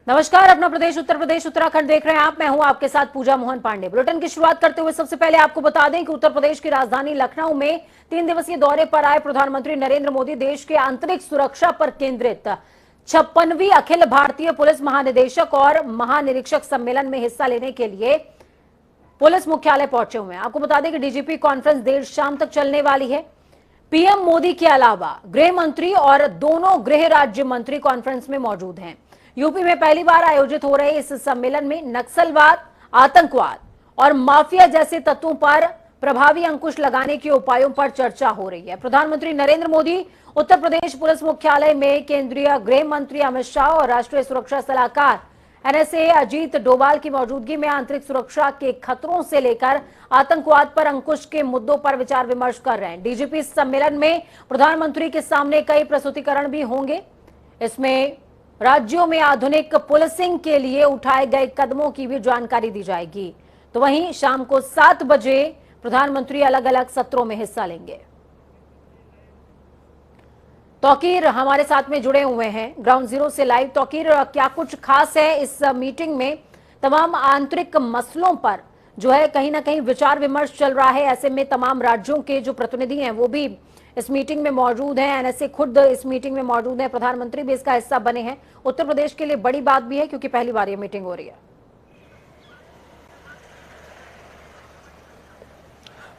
नमस्कार, अपना प्रदेश उत्तर प्रदेश उत्तराखंड देख रहे हैं आप। मैं हूं आपके साथ पूजा मोहन पांडे। बुलेटिन की शुरुआत करते हुए सबसे पहले आपको बता दें कि उत्तर प्रदेश की राजधानी लखनऊ में 3 दिवसीय दौरे पर आए प्रधानमंत्री नरेंद्र मोदी देश के आंतरिक सुरक्षा पर केंद्रित 56वीं अखिल भारतीय पुलिस महानिदेशक और महानिरीक्षक सम्मेलन में हिस्सा लेने के लिए पुलिस मुख्यालय पहुंचे हुए हैं। आपको बता दें कि डीजीपी कॉन्फ्रेंस देर शाम तक चलने वाली है। पीएम मोदी के अलावा गृह मंत्री और दोनों गृह राज्य मंत्री कॉन्फ्रेंस में मौजूद हैं। यूपी में पहली बार आयोजित हो रहे इस सम्मेलन में नक्सलवाद, आतंकवाद और माफिया जैसे तत्वों पर प्रभावी अंकुश लगाने के उपायों पर चर्चा हो रही है। प्रधानमंत्री नरेंद्र मोदी उत्तर प्रदेश पुलिस मुख्यालय में केंद्रीय गृह मंत्री अमित शाह और राष्ट्रीय सुरक्षा सलाहकार एनएसए अजीत डोभाल की मौजूदगी में आंतरिक सुरक्षा के खतरों से लेकर आतंकवाद पर अंकुश के मुद्दों पर विचार विमर्श कर रहे हैं। डीजीपी सम्मेलन में प्रधानमंत्री के सामने कई प्रस्तुतिकरण भी होंगे। इसमें राज्यों में आधुनिक पुलिसिंग के लिए उठाए गए कदमों की भी जानकारी दी जाएगी। तो वहीं शाम को 7 बजे प्रधानमंत्री अलग अलग सत्रों में हिस्सा लेंगे। तौकीर हमारे साथ में जुड़े हुए हैं ग्राउंड जीरो से लाइव। तौकीर, क्या कुछ खास है इस मीटिंग में? तमाम आंतरिक मसलों पर जो है कहीं ना कहीं विचार विमर्श चल रहा है। ऐसे में तमाम राज्यों के जो प्रतिनिधि हैं वो भी इस मीटिंग में मौजूद हैं। एनएसए खुद इस मीटिंग में मौजूद है। प्रधानमंत्री भी इसका हिस्सा बने हैं। उत्तर प्रदेश के लिए बड़ी बात भी है क्योंकि पहली बार ये मीटिंग हो रही है।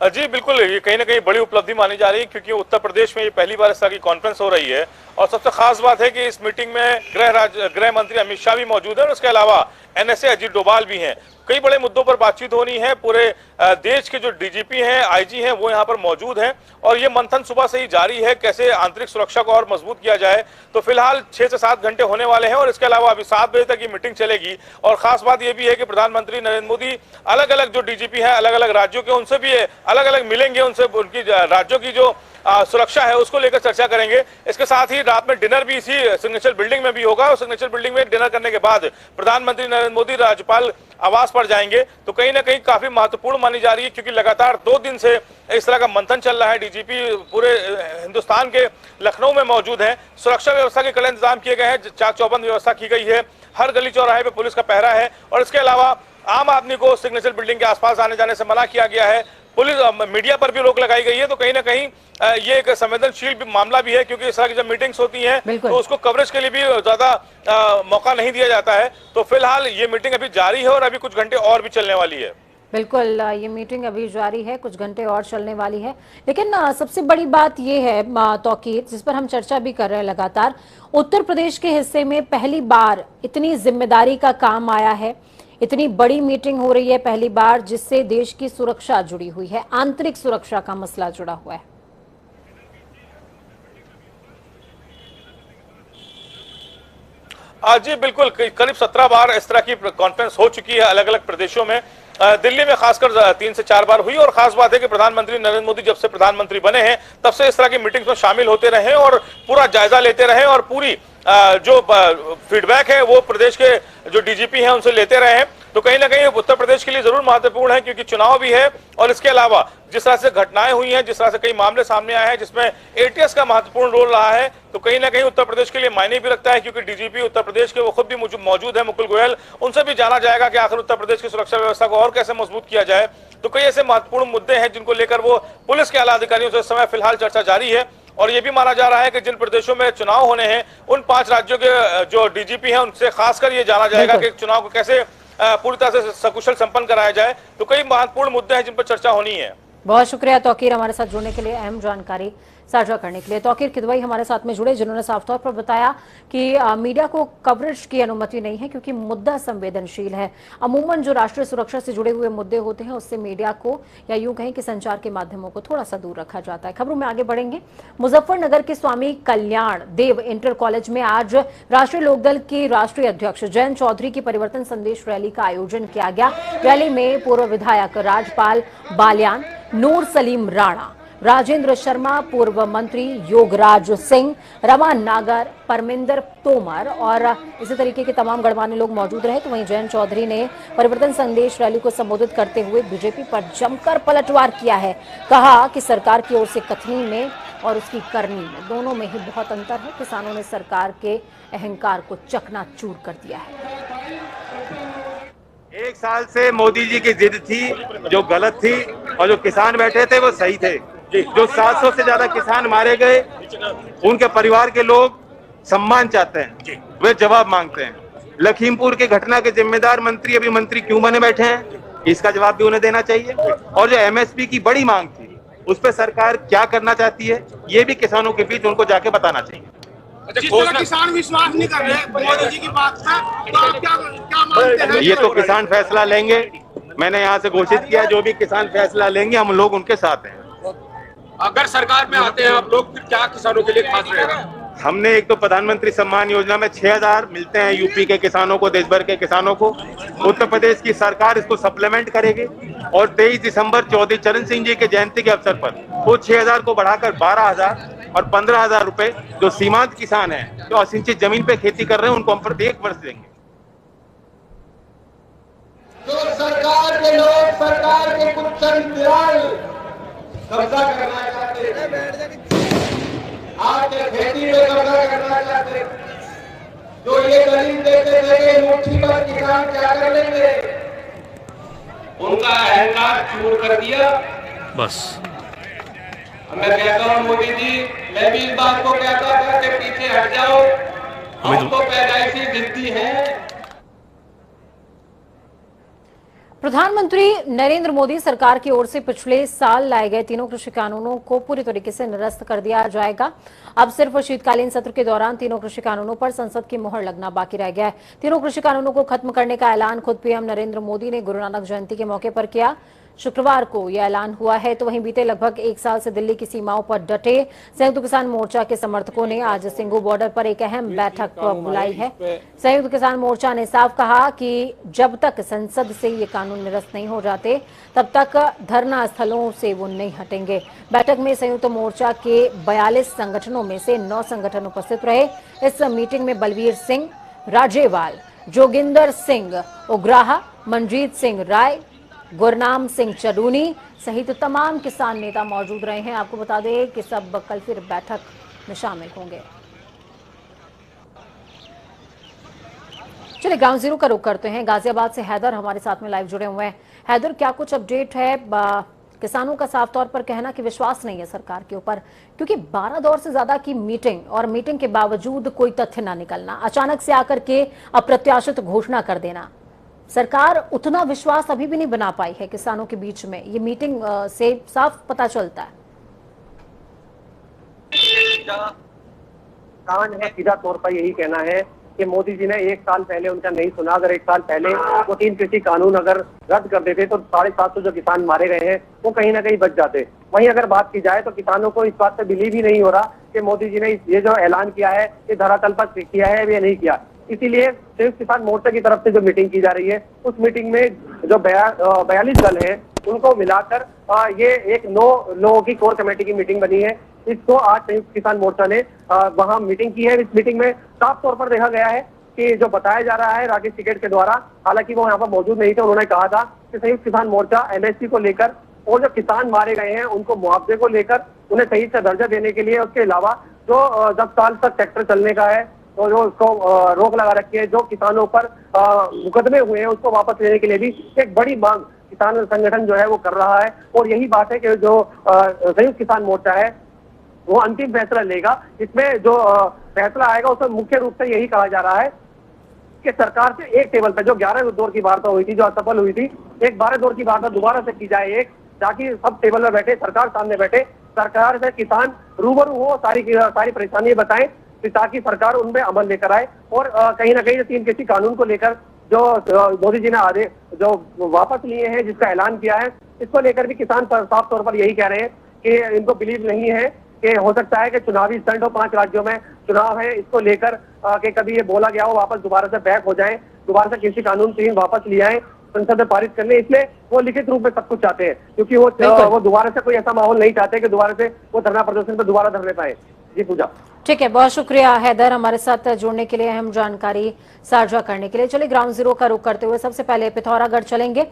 जी बिल्कुल, ये कहीं ना कहीं बड़ी उपलब्धि मानी जा रही है क्योंकि उत्तर प्रदेश में ये पहली बार इस तरह की कॉन्फ्रेंस हो रही है। और सबसे खास बात है कि इस मीटिंग में गृह मंत्री अमित शाह भी मौजूद है और उसके अलावा एनएसए अजीत डोभाल भी हैं। कई बड़े मुद्दों पर बातचीत होनी है। पूरे देश के जो डीजीपी हैं, आईजी हैं, वो यहाँ पर मौजूद हैं और ये मंथन सुबह से ही जारी है कैसे आंतरिक सुरक्षा को और मजबूत किया जाए। तो फिलहाल 6 से 7 घंटे होने वाले हैं और इसके अलावा अभी 7 बजे तक ये मीटिंग चलेगी। और खास बात ये भी है कि प्रधानमंत्री नरेंद्र मोदी अलग अलग जो डीजीपी हैं अलग अलग राज्यों के, उनसे भी अलग अलग मिलेंगे, उनसे उनकी राज्यों की जो सुरक्षा है उसको लेकर चर्चा करेंगे। इसके साथ ही रात में डिनर भी इसी सिग्नेचर बिल्डिंग में भी होगा और सिग्नेचर बिल्डिंग में डिनर करने के बाद प्रधानमंत्री नरेंद्र मोदी राज्यपाल आवास पर जाएंगे। तो कहीं ना कहीं काफी महत्वपूर्ण मानी जा रही है क्योंकि लगातार 2 दिन से इस तरह का मंथन चल रहा है। डीजीपी पूरे हिंदुस्तान के लखनऊ में मौजूद है। सुरक्षा व्यवस्था के कड़े इंतजाम किए गए हैं, चाक चौबंद व्यवस्था की गई है, हर गली चौराहे पे पुलिस का पहरा है और इसके अलावा आम आदमी को सिग्नेचर बिल्डिंग के आसपास आने जाने से मना किया गया है। पुलिस मीडिया पर भी रोक लगाई गई है। तो कहीं ना कहीं ये एक संवेदनशील मामला भी है क्योंकि इस तरह की जब मीटिंग्स होती हैं तो उसको कवरेज के लिए भी ज्यादा मौका नहीं दिया जाता है। तो फिलहाल ये मीटिंग अभी जारी है और अभी कुछ घंटे और भी चलने वाली है। बिल्कुल, ये मीटिंग अभी जारी है, कुछ घंटे और चलने वाली है। लेकिन सबसे बड़ी बात ये है तौकीर, जिस पर हम चर्चा भी कर रहे हैं लगातार, उत्तर प्रदेश के हिस्से में पहली बार इतनी जिम्मेदारी का काम आया है। इतनी बड़ी मीटिंग हो रही है पहली बार जिससे देश की सुरक्षा जुड़ी हुई है, आंतरिक सुरक्षा का मसला जुड़ा हुआ है। जी बिल्कुल, करीब 17 बार इस तरह की कॉन्फ्रेंस हो चुकी है अलग अलग प्रदेशों में। दिल्ली में खासकर 3 से 4 बार हुई और खास बात है कि प्रधानमंत्री नरेंद्र मोदी जब से प्रधानमंत्री बने हैं तब से इस तरह की मीटिंग्स में शामिल होते रहे और पूरा जायजा लेते रहे और पूरी जो फीडबैक है वो प्रदेश के जो डीजीपी हैं उनसे लेते रहे हैं। तो कहीं ना कहीं उत्तर प्रदेश के लिए जरूर महत्वपूर्ण है क्योंकि चुनाव भी है और इसके अलावा जिस तरह से घटनाएं हुई हैं, जिस तरह से कई मामले सामने आए हैं जिसमें एटीएस का महत्वपूर्ण रोल रहा है, तो कहीं ना कहीं उत्तर प्रदेश के लिए मायने भी रखता है क्योंकि डीजीपी उत्तर प्रदेश के वो खुद भी मौजूद है, मुकुल गोयल। उनसे भी जाना जाएगा कि आखिर उत्तर प्रदेश की सुरक्षा व्यवस्था को और कैसे मजबूत किया जाए। तो कई ऐसे महत्वपूर्ण मुद्दे हैं जिनको लेकर वो पुलिस के आला अधिकारियों से इस समय फिलहाल चर्चा जारी है। और ये भी माना जा रहा है कि जिन प्रदेशों में चुनाव होने हैं उन 5 राज्यों के जो डीजीपी हैं उनसे खासकर ये जाना जाएगा कि चुनाव को कैसे पूरी तरह से सकुशल संपन्न कराया जाए। तो कई महत्वपूर्ण मुद्दे हैं जिन पर चर्चा होनी है। बहुत शुक्रिया तौकीर, हमारे साथ जुड़ने के लिए, अहम जानकारी साझा करने के लिए। तौकीर किदवई हमारे साथ में जुड़े जिन्होंने साफ तौर पर बताया कि मीडिया को कवरेज की अनुमति नहीं है क्योंकि मुद्दा संवेदनशील है। अमूमन जो राष्ट्रीय सुरक्षा से जुड़े हुए मुद्दे होते हैं उससे मीडिया को या यूं कहें कि संचार के माध्यमों को थोड़ा सा दूर रखा जाता है। खबरों में आगे बढ़ेंगे। मुजफ्फरनगर के स्वामी कल्याण देव इंटर कॉलेज में आज राष्ट्रीय लोकदल के राष्ट्रीय अध्यक्ष जयंत चौधरी की परिवर्तन संदेश रैली का आयोजन किया गया। रैली में पूर्व विधायक राजपाल बाल्यान, नूर सलीम राणा, राजेंद्र शर्मा, पूर्व मंत्री योगराज सिंह, रमान नागर, परमिंदर तोमर और इसी तरीके के तमाम गणमान्य लोग मौजूद रहे। तो वहीं जयंत चौधरी ने परिवर्तन संदेश रैली को संबोधित करते हुए बीजेपी पर जमकर पलटवार किया है। कहा कि सरकार की ओर से कथनी में और उसकी करनी में दोनों में ही बहुत अंतर है। किसानों ने सरकार के अहंकार को चकनाचूर कर दिया है। एक साल से मोदी जी की जिद थी जो गलत थी, और जो किसान बैठे थे वो सही थे। जो 700 से ज्यादा किसान मारे गए, उनके परिवार के लोग सम्मान चाहते हैं, वे जवाब मांगते हैं। लखीमपुर की घटना के जिम्मेदार मंत्री अभी मंत्री क्यों बने बैठे हैं, इसका जवाब भी उन्हें देना चाहिए। और जो एमएसपी की बड़ी मांग थी, उस पर सरकार क्या करना चाहती है, ये भी किसानों के बीच उनको जाके बताना चाहिए। जिस तरह किसान विश्वास नहीं कर रहे मोदी जी की बात पर, तो आप क्या मानते हैं? ये तो किसान फैसला लेंगे। मैंने यहाँ से घोषित किया, जो भी किसान फैसला लेंगे हम लोग उनके साथ हैं। अगर सरकार में आते हैं आप लोग, फिर क्या किसानों के लिए खास रहेगा? हमने एक तो प्रधानमंत्री सम्मान योजना में 6,000 मिलते हैं यूपी के किसानों को, देश भर के किसानों को। उत्तर प्रदेश की सरकार इसको सप्लीमेंट करेगी, और 23 दिसंबर चौधरी चरण सिंह जी के जयंती के अवसर पर वो 6,000 को बढ़ाकर 12,000 और 15,000 रुपए जो सीमांत किसान हैं, जो असिंचित जमीन पे खेती कर रहे हैं, उनको हम प्रत्येक वर्ष देंगे। जो सरकार के लोग, सरकार के कुछ चंद बिराल कब्जा करना चाहते हैं, आपके खेती में कब्जा करना चाहते हैं, जो ये दलील देते थे कि मुट्ठी पर किसान क्या कर लेंगे, उनका अहंकार चूर कर दिया। बस मैं कहता हूँ मोदी जी, मैं भी इस बात को कहता था कि पीछे हट जाओ, हम तो पैदाइशी जिद्दी हैं। प्रधानमंत्री नरेंद्र मोदी सरकार की ओर से पिछले साल लाए गए तीनों कृषि कानूनों को पूरी तरीके से निरस्त कर दिया जाएगा। अब सिर्फ शीतकालीन सत्र के दौरान तीनों कृषि कानूनों पर संसद की मुहर लगना बाकी रह गया है। तीनों कृषि कानूनों को खत्म करने का ऐलान खुद पीएम नरेंद्र मोदी ने गुरु नानक जयंती के मौके पर किया। शुक्रवार को यह ऐलान हुआ है। तो वहीं बीते लगभग एक साल से दिल्ली की सीमाओं पर डटे संयुक्त किसान मोर्चा के समर्थकों ने आज सिंघू बॉर्डर पर एक अहम बैठक बुलाई है। संयुक्त किसान मोर्चा ने साफ कहा कि जब तक संसद से ये कानून निरस्त नहीं हो जाते, तब तक धरना स्थलों से वो नहीं हटेंगे। बैठक में संयुक्त मोर्चा के 42 संगठनों में से 9 संगठन उपस्थित रहे। इस मीटिंग में बलवीर सिंह राजेवाल, जोगिंदर सिंह उग्राहा, मनजीत सिंह राय, गुरनाम सिंह चरूनी सहित तमाम किसान नेता मौजूद रहे हैं। आपको बता दें कि सब कल फिर बैठक में शामिल होंगे। चलिए ग्राउंड जीरो का रुख करते हैं। गाजियाबाद से हैदर हमारे साथ में लाइव जुड़े हुए हैं। हैदर, क्या कुछ अपडेट है? किसानों का साफ तौर पर कहना कि विश्वास नहीं है सरकार के ऊपर, क्योंकि 12 दौर से ज्यादा की मीटिंग और मीटिंग के बावजूद कोई तथ्य ना निकलना, अचानक से आकर के अप्रत्याशित घोषणा कर देना, सरकार उतना विश्वास अभी भी नहीं बना पाई है किसानों के बीच में। ये मीटिंग से साफ पता चलता है। सीधा तौर पर यही कहना है कि मोदी जी ने एक साल पहले उनका नहीं सुना। अगर एक साल पहले वो 3 कृषि कानून अगर रद्द कर देते तो 750 जो किसान मारे गए हैं वो कहीं ना कहीं बच जाते। वहीं अगर बात की जाए तो किसानों को इस बात से बिलीव ही नहीं हो रहा कि मोदी जी ने ये जो ऐलान किया है ये धरातल पर किया है या नहीं किया। इसीलिए संयुक्त किसान मोर्चा की तरफ से जो मीटिंग की जा रही है, उस मीटिंग में जो 42 दल हैं उनको मिलाकर ये एक 9 लोगों की कोर कमेटी की मीटिंग बनी है। इसको आज संयुक्त किसान मोर्चा ने वहां मीटिंग की है। इस मीटिंग में साफ तौर पर देखा गया है कि जो बताया जा रहा है राकेश टिकैत के द्वारा, हालांकि वो यहाँ पर मौजूद नहीं थे, उन्होंने कहा था कि संयुक्त किसान मोर्चा एमएसपी को लेकर और जो किसान मारे गए हैं उनको मुआवजे को लेकर उन्हें सही से दर्जा देने के लिए, उसके अलावा जो 10 साल तक ट्रैक्टर चलने का है तो जो उसको रोक लगा रखी है, जो किसानों पर मुकदमे हुए हैं उसको वापस लेने के लिए भी एक बड़ी मांग किसान संगठन जो है वो कर रहा है। और यही बात है कि जो संयुक्त किसान मोर्चा है वो अंतिम फैसला लेगा। इसमें जो फैसला आएगा उसमें मुख्य रूप से यही कहा जा रहा है कि सरकार से एक टेबल पर जो 11 दौर की वार्ता हुई थी, जो असफल हुई थी, एक 12 दौर की वार्ता दोबारा से की जाए, एक ताकि सब टेबल पर बैठे, सरकार सामने बैठे, सरकार से किसान रूबरू हो, सारी परेशानियां बताएं ताकि सरकार उनमें अमल लेकर आए। और कहीं ना कहीं 3 कृषि कानून को लेकर जो मोदी जी ने आदेश जो वापस लिए हैं, जिसका ऐलान किया है, इसको लेकर भी किसान साफ तौर पर यही कह रहे हैं कि इनको बिलीव नहीं है कि हो सकता है कि चुनावी स्टंट हो, 5 राज्यों में चुनाव है, इसको लेकर कि कभी ये बोला गया हो वापस दोबारा से बैक हो जाए, दोबारा से कृषि कानून 3 वापस ले आए, संसद में पारित करने। इसलिए वो लिखित रूप में सब कुछ चाहते हैं, क्योंकि वो दोबारा से कोई ऐसा माहौल नहीं चाहते कि दोबारा से वो धरना प्रदर्शन पर दोबारा धरने पाए। जी पूजा। ठीक है, बहुत शुक्रिया हैदर हमारे साथ जुड़ने के लिए, अहम जानकारी साझा करने के लिए। चलिए ग्राउंड जीरो का रुख करते हुए सबसे पहले पिथौरागढ़ चलेंगे।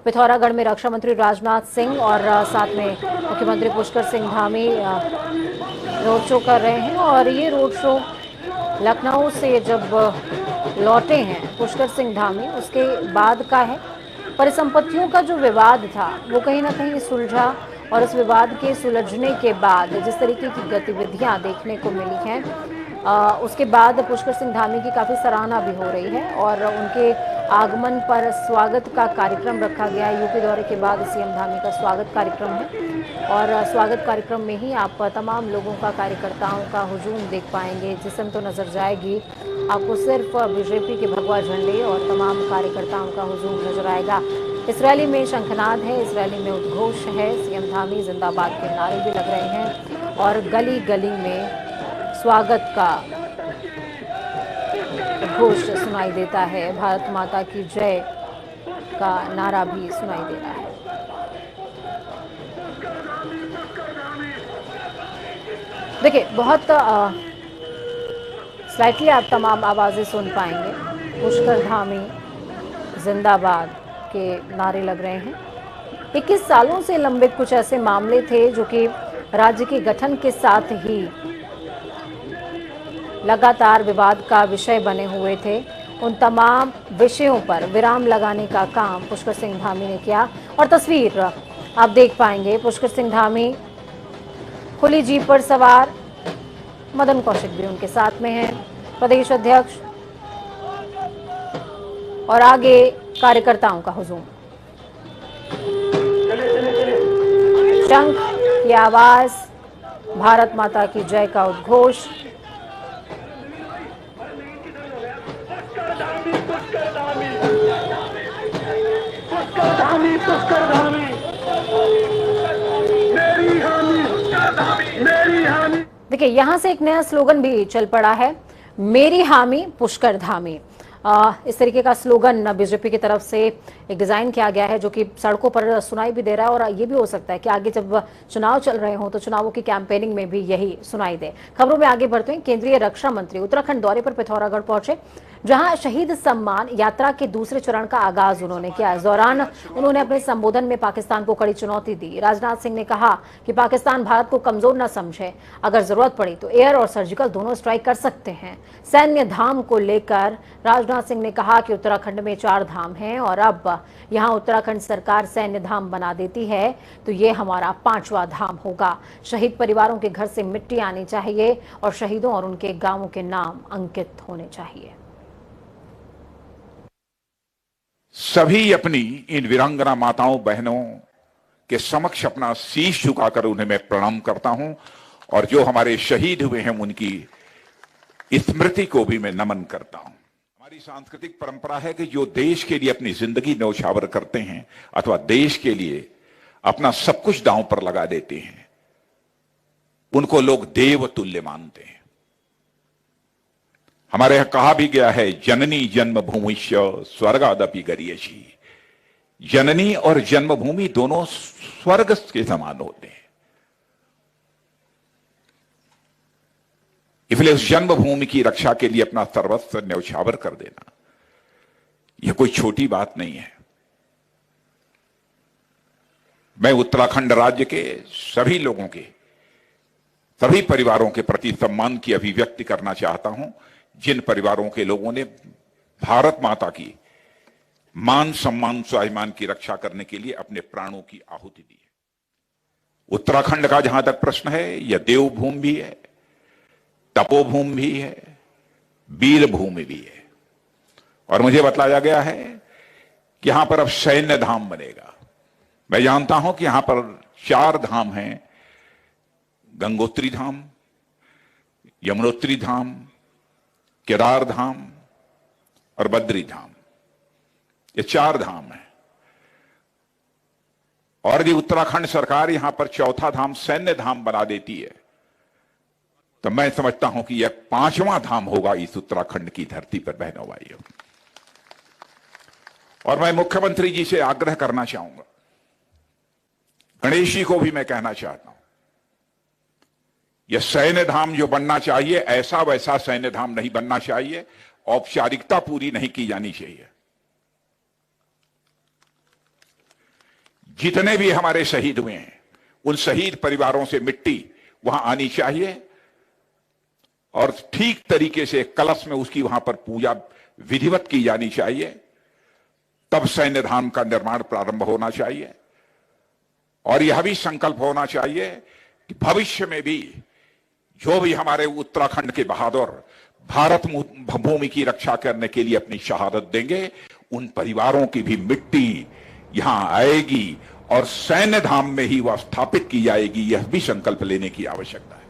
पिथौरागढ़ में रक्षा मंत्री राजनाथ सिंह और साथ में मुख्यमंत्री पुष्कर सिंह धामी रोड शो कर रहे हैं। और ये रोड शो लखनऊ से जब लौटे हैं पुष्कर सिंह धामी, उसके बाद का है। परिसंपत्तियों का जो विवाद था वो कहीं ना कहीं सुलझा और इस विवाद के सुलझने के बाद जिस तरीके की गतिविधियां देखने को मिली हैं उसके बाद पुष्कर सिंह धामी की काफ़ी सराहना भी हो रही है और उनके आगमन पर स्वागत का कार्यक्रम रखा गया है। यूपी दौरे के बाद सीएम धामी का स्वागत कार्यक्रम है और स्वागत कार्यक्रम में ही आप तमाम लोगों का, कार्यकर्ताओं का हुजूम देख पाएंगे। जिसम तो नजर जाएगी, आपको सिर्फ बीजेपी के भगवा झंडे और तमाम कार्यकर्ताओं का हुजूम नजर आएगा। इस रैली में शंखनाद है, इस रैली में उद्घोष है, सीएम धामी जिंदाबाद के नारे भी लग रहे हैं और गली गली में स्वागत का घोष सुनाई देता है। भारत माता की जय का नारा भी सुनाई दे रहा है। देखिए, बहुत स्लाइटली आप तमाम आवाजें सुन पाएंगे। पुष्कर धामी जिंदाबाद के नारे लग रहे हैं। 21 सालों से लंबित कुछ ऐसे मामले थे जो कि राज्य के गठन के साथ ही लगातार विवाद का विषय बने हुए थे। उन तमाम विषयों पर विराम लगाने का काम पुष्कर सिंह धामी ने किया और तस्वीर आप देख पाएंगे। पुष्कर सिंह धामी खुली जीप पर सवार, मदन कौशिक भी उनके साथ में हैं, प्रदेश अध्यक्ष और आगे कार्यकर्ताओं का हुजूम। शंख की आवाज, भारत माता की जय का उद्घोष। देखिए, यहां से एक नया स्लोगन भी चल पड़ा है, मेरी हामी पुष्कर धामी। इस तरीके का स्लोगन बीजेपी की तरफ से एक डिजाइन किया गया है जो कि सड़कों पर सुनाई भी दे रहा है और ये भी हो सकता है कि आगे जब चुनाव चल रहे हों तो चुनावों की कैंपेनिंग में भी यही सुनाई दे। खबरों में आगे बढ़ते हैं। केंद्रीय रक्षा मंत्री उत्तराखंड दौरे पर पिथौरागढ़ पहुंचे, जहां शहीद सम्मान यात्रा के दूसरे चरण का आगाज उन्होंने किया। इस दौरान उन्होंने अपने संबोधन में पाकिस्तान को कड़ी चुनौती दी। राजनाथ सिंह ने कहा कि पाकिस्तान भारत को कमजोर न समझे, अगर जरूरत पड़ी तो एयर और सर्जिकल दोनों स्ट्राइक कर सकते हैं। सैन्य धाम को लेकर राजनाथ सिंह ने कहा कि उत्तराखंड में 4 धाम हैं और अब यहां उत्तराखंड सरकार सैन्य धाम बना देती है तो ये हमारा 5वां धाम होगा। शहीद परिवारों के घर से मिट्टी आनी चाहिए और शहीदों और उनके गांवों के नाम अंकित होने चाहिए। सभी अपनी इन वीरांगना माताओं बहनों के समक्ष अपना शीश झुकाकर उन्हें मैं प्रणाम करता हूं और जो हमारे शहीद हुए हैं उनकी स्मृति को भी मैं नमन करता हूं। हमारी सांस्कृतिक परंपरा है कि जो देश के लिए अपनी जिंदगी न्यौछावर करते हैं अथवा देश के लिए अपना सब कुछ दांव पर लगा देते हैं, उनको लोग देव तुल्य मानते हैं। हमारे यहां कहा भी गया है, जननी जन्मभूमिश्च स्वर्गादपि गरीयसी। जननी और जन्मभूमि दोनों स्वर्ग के समान होते हैं। इसलिए उस जन्मभूमि की रक्षा के लिए अपना सर्वस्व न्यौछावर कर देना यह कोई छोटी बात नहीं है। मैं उत्तराखंड राज्य के सभी लोगों के, सभी परिवारों के प्रति सम्मान की अभिव्यक्ति करना चाहता हूं, जिन परिवारों के लोगों ने भारत माता की मान सम्मान स्वाभिमान की रक्षा करने के लिए अपने प्राणों की आहुति दी है। उत्तराखंड का जहां तक प्रश्न है, यह देवभूमि भी है, तपोभूमि भी है, वीर भूमि भी है और मुझे बतलाया गया है कि यहां पर अब सैन्य धाम बनेगा। मैं जानता हूं कि यहां पर 4 धाम हैं, गंगोत्री धाम, यमुनोत्री धाम, केदार धाम और बद्री धाम। ये 4 धाम है और यदि उत्तराखंड सरकार यहां पर 4था धाम सैन्य धाम बना देती है तो मैं समझता हूं कि यह 5वां धाम होगा इस उत्तराखंड की धरती पर, बहनों भाइयों। और मैं मुख्यमंत्री जी से आग्रह करना चाहूंगा, गणेश जी को भी मैं कहना चाहता हूं, यह सैन्य धाम जो बनना चाहिए ऐसा वैसा सैन्य धाम नहीं बनना चाहिए, औपचारिकता पूरी नहीं की जानी चाहिए। जितने भी हमारे शहीद हुए हैं उन शहीद परिवारों से मिट्टी वहां आनी चाहिए और ठीक तरीके से कलश में उसकी वहां पर पूजा विधिवत की जानी चाहिए तब सैन्य धाम का निर्माण प्रारंभ होना चाहिए। और यह भी संकल्प होना चाहिए कि भविष्य में भी जो भी हमारे उत्तराखंड के बहादुर भारत भूमि की रक्षा करने के लिए अपनी शहादत देंगे, उन परिवारों की भी मिट्टी यहां आएगी और सैन्य धाम में ही वह स्थापित की जाएगी। यह भी संकल्प लेने की आवश्यकता है।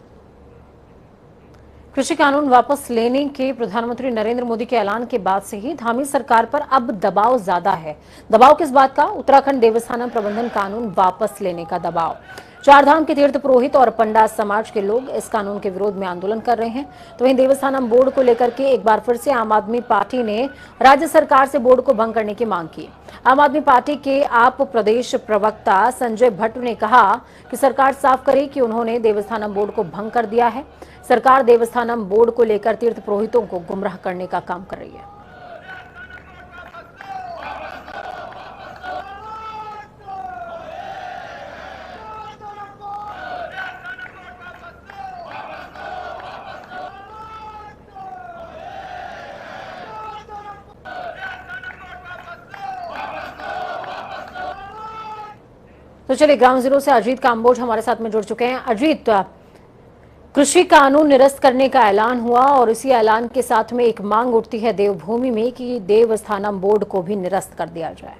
कृषि कानून वापस लेने के प्रधानमंत्री नरेंद्र मोदी के ऐलान के बाद से ही धामी सरकार पर अब दबाव ज्यादा है। दबाव किस बात का? उत्तराखंड देवस्थानम प्रबंधन कानून वापस लेने का दबाव। चारधाम के तीर्थ पुरोहित और पंडा समाज के लोग इस कानून के विरोध में आंदोलन कर रहे हैं। तो वहीं देवस्थानम बोर्ड को लेकर के एक बार फिर से आम आदमी पार्टी ने राज्य सरकार से बोर्ड को भंग करने की मांग की। आम आदमी पार्टी के आप प्रदेश प्रवक्ता संजय भट्ट ने कहा कि सरकार साफ करे कि उन्होंने देवस्थानम बोर्ड को भंग कर दिया है। सरकार देवस्थानम बोर्ड को लेकर तीर्थ पुरोहितों को गुमराह करने का काम कर रही है। तो चलिए ग्राउंड जीरो से अजीत काम्बोज हमारे साथ में जुड़ चुके हैं। अजीत, कृषि कानून निरस्त करने का ऐलान हुआ और इसी ऐलान के साथ में एक मांग उठती है देवभूमि में कि देवस्थानम बोर्ड को भी निरस्त कर दिया जाए।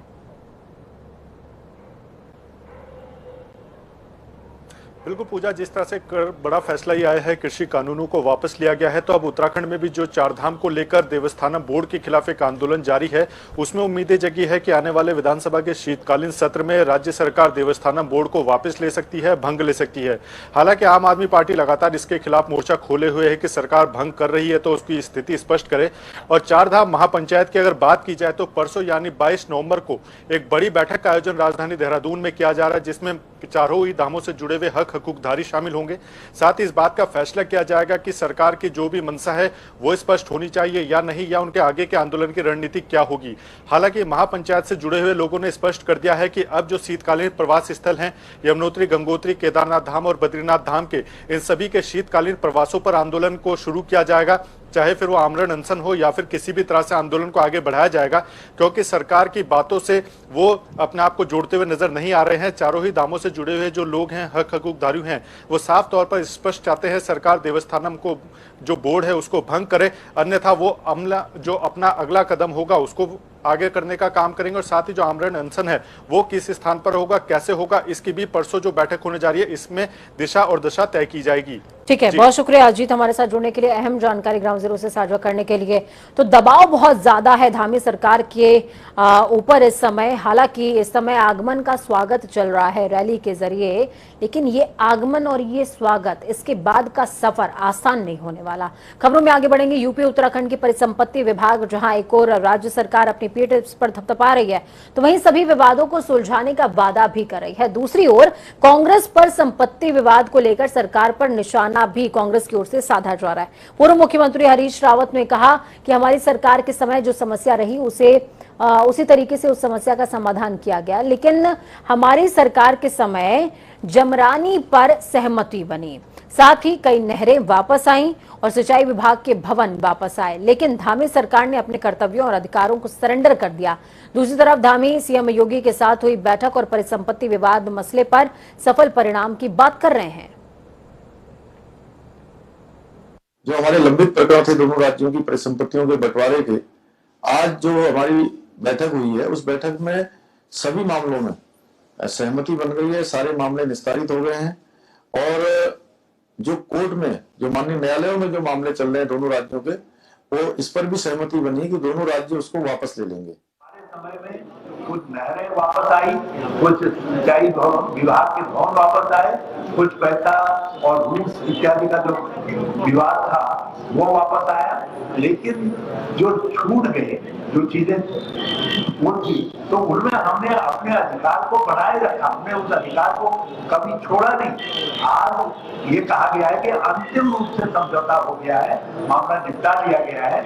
बिल्कुल पूजा, जिस तरह से बड़ा फैसला ये आया है, कृषि कानूनों को वापस लिया गया है, तो अब उत्तराखंड में भी जो चारधाम को लेकर देवस्थानम बोर्ड के खिलाफ एक आंदोलन जारी है, उसमें उम्मीदें जगी है कि आने वाले विधानसभा के शीतकालीन सत्र में राज्य सरकार देवस्थानम बोर्ड को वापस ले सकती है, भंग ले सकती है। हालांकि आम आदमी पार्टी लगातार इसके खिलाफ मोर्चा खोले हुए है कि सरकार भंग कर रही है तो उसकी स्थिति स्पष्ट करे। और चारधाम महापंचायत की अगर बात की जाए तो परसों यानी 22 नवंबर को एक बड़ी बैठक का आयोजन राजधानी देहरादून में किया जा रहा है, जिसमें चारों ही धामों से जुड़े हुए हकूकधारी शामिल होंगे। साथ ही इस बात का फैसला किया जाएगा कि सरकार की जो भी मंशा है वो स्पष्ट होनी चाहिए या नहीं, या उनके आगे के आंदोलन की रणनीति क्या होगी। हालांकि महापंचायत से जुड़े हुए लोगों ने स्पष्ट कर दिया है कि अब जो शीतकालीन प्रवास स्थल हैं, यमुनोत्री, गंगोत्री, केदारनाथ धाम और बद्रीनाथ धाम के, इन सभी के शीतकालीन प्रवासों पर आंदोलन को शुरू किया जाएगा, चाहे फिर वो आमरण अनशन हो या फिर किसी भी तरह से आंदोलन को आगे बढ़ाया जाएगा, क्योंकि सरकार की बातों से वो अपने आप को जोड़ते हुए नजर नहीं आ रहे हैं। चारों ही धामों से जुड़े हुए जो लोग हैं, हकूकधारी हैं, वो साफ तौर पर स्पष्ट चाहते हैं सरकार देवस्थानम को जो बोर्ड है उसको भंग करे, अन्यथा वो अमला जो अपना अगला कदम होगा उसको आगे करने का काम करेंगे। और साथ ही जो आमरण अनशन है वो किस स्थान पर होगा, कैसे होगा, इसकी भी परसों जो बैठक होने जा रही है इसमें दिशा और दशा तय की जाएगी। ठीक है, बहुत शुक्रिया अजीत हमारे साथ जुड़ने के लिए, अहम जानकारी ग्राउंड जीरो से साझा करने के लिए। तो दबाव बहुत ज्यादा है धामी सरकार के ऊपर इस समय। हालांकि इस समय आगमन का स्वागत चल रहा है रैली के जरिए, लेकिन ये आगमन और ये स्वागत, इसके बाद का सफर आसान नहीं होने वाला। खबरों में आगे बढ़ेंगे। यूपी उत्तराखंड की परिसंपत्ति विभाग जहां एक और राज्य सरकार अपनी पीठ पर थपथपा रही है, तो वहीं सभी विवादों को सुलझाने का वादा भी कर रही है। दूसरी ओर कांग्रेस पर संपत्ति विवाद को लेकर सरकार पर निशाना भी कांग्रेस की ओर से साधा जा रहा है। पूर्व मुख्यमंत्री हरीश रावत ने कहा कि हमारी सरकार के समय जो समस्या रही उसी तरीके से उस समस्या का समाधान किया गया, लेकिन हमारी सरकार के समय जमरानी पर सहमति बनी, साथ ही कई नहरें वापस आईं और सिंचाई विभाग के भवन वापस आए, लेकिन धामी सरकार ने अपने कर्तव्यों और अधिकारों को सरेंडर कर दिया। दूसरी तरफ धामी सीएम योगी के साथ हुई बैठक और परिसंपत्ति विवाद मसले पर सफल परिणाम की बात कर रहे हैं। जो हमारे लंबित प्रकरण थे दोनों राज्यों की परिसंपत्तियों के बंटवारे के, आज जो हमारी बैठक हुई है उस बैठक में सभी मामलों में सहमति बन गई है, सारे मामले निस्तारित हो गए हैं। और जो कोर्ट में, जो माननीय न्यायालयों में जो मामले चल रहे हैं दोनों राज्यों के, वो इस पर भी सहमति बनी है कि दोनों राज्य उसको वापस ले लेंगे। समय में कुछ नहरें वापस आई, कुछ सिंचाई विभाग के भवन वापस आए, कुछ पैसा और रूल्स इत्यादि का जो विवाद था वो वापस आया, लेकिन जो छूट गए, जो चीजें थी, तो उनमें हमने अपने अधिकार को बनाए रखा, हमने उस अधिकार को कभी छोड़ा नहीं। आज ये कहा गया है कि अंतिम रूप से समझौता हो गया है, मामला निपटा लिया गया है।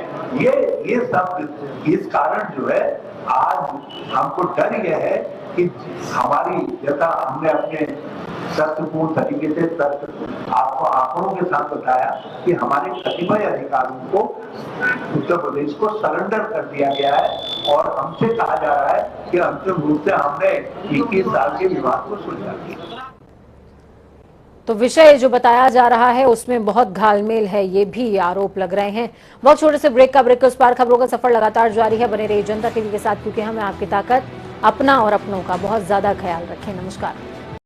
ये सब इस कारण जो है आज हमको डर यह है कि हमारी, जैसा हमने अपने तथ्यपूर्ण तरीके से आपको आंकड़ों के साथ बताया कि हमारे कतिपय अधिकारियों को उत्तर प्रदेश को सरेंडर कर दिया गया है और हमसे कहा जा रहा है कि अंतिम रूप से हमने 21 साल के विवाद को सुलझा दिया। तो विषय जो बताया जा रहा है उसमें बहुत घालमेल है, ये भी आरोप लग रहे हैं। वक्त छोटे से ब्रेक के उस पार खबरों का सफर लगातार जारी है। बने रहिए जनता टीवी के साथ, क्योंकि हमें आपकी ताकत, अपना और अपनों का बहुत ज्यादा ख्याल रखें। नमस्कार।